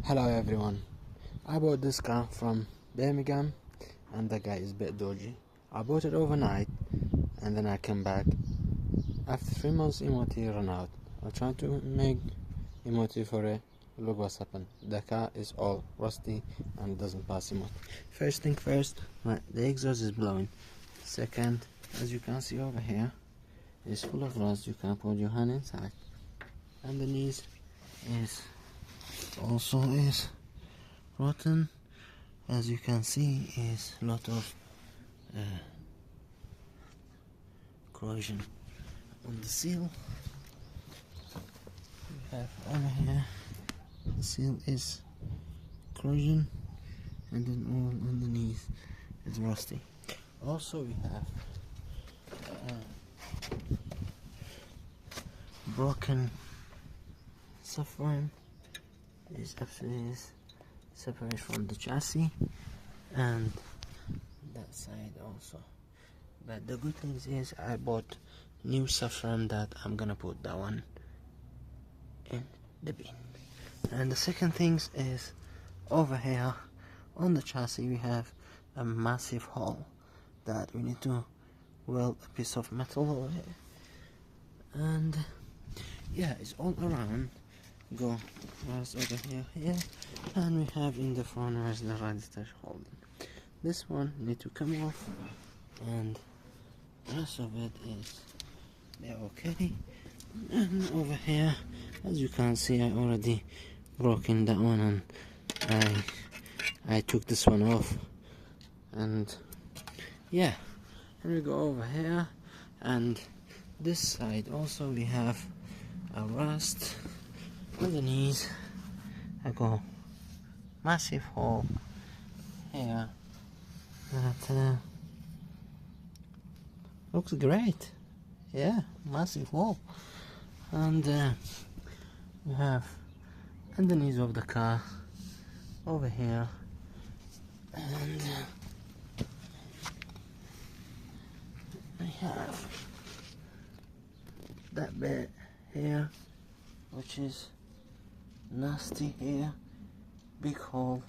Hello everyone, I bought this car from Birmingham and the guy is a bit dodgy. I bought it overnight and then I came back. After 3 months MOT ran out. I tried to make MOT for it. Look what's happened. The car is all rusty and doesn't pass MOT. First thing first, the exhaust is blowing. Second, as you can see over here, it's full of rust. You can put your hand inside. Underneath is rotten. As you can see, is a lot of corrosion on the seal. We have over here, the seal is corrosion, and then all underneath is rusty. Also we have broken subframe. Is absolutely separate from the chassis, and that side also. But the good thing is I bought new subframe that I'm gonna put that one in the bin. And the second thing is over here on the chassis we have a massive hole that we need to weld a piece of metal over here. And yeah, it's all around. Go where's over here, and we have in the front where's the radiator holding. This one need to come off, and the rest of it is they're okay. And over here, as you can see, I already broken that one, and I took this one off. And yeah, and we go over here, and this side also we have a rust. Underneath, I got massive hole here that looks great. Yeah, massive hole. And we have underneath of the car over here, and we have that bit here, which is nasty here, big hole.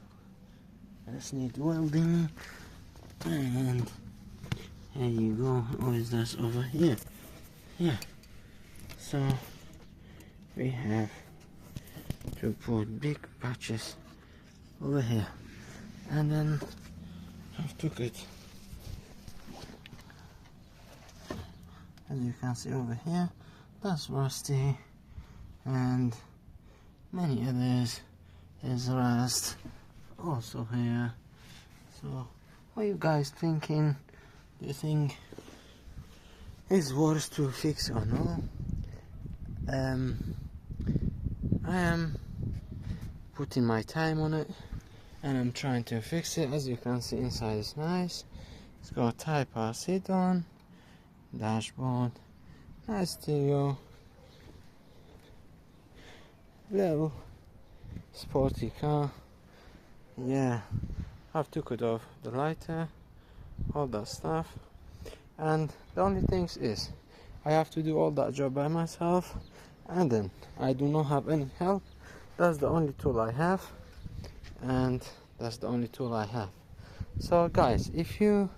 This need welding, and here you go. What is this over here? Yeah. So we have to put big patches over here, and then I've took it. As you can see over here, that's rusty, and many others is rust also here. So what are you guys thinking? Do you think it's worth to fix or no? I am putting my time on it and I'm trying to fix it. As you can see, inside is nice. It's got Type R seat on, dashboard, nice stereo, little sporty car. Yeah, I've took it off the lighter, all that stuff, and the only thing is I have to do all that job by myself, and then I do not have any help. That's the only tool I have, and that's the only tool I have. So guys, if you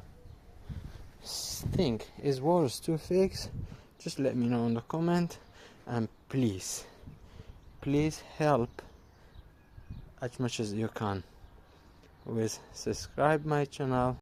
think it's worth to fix, just let me know in the comment, and please help as much as you can with subscribe my channel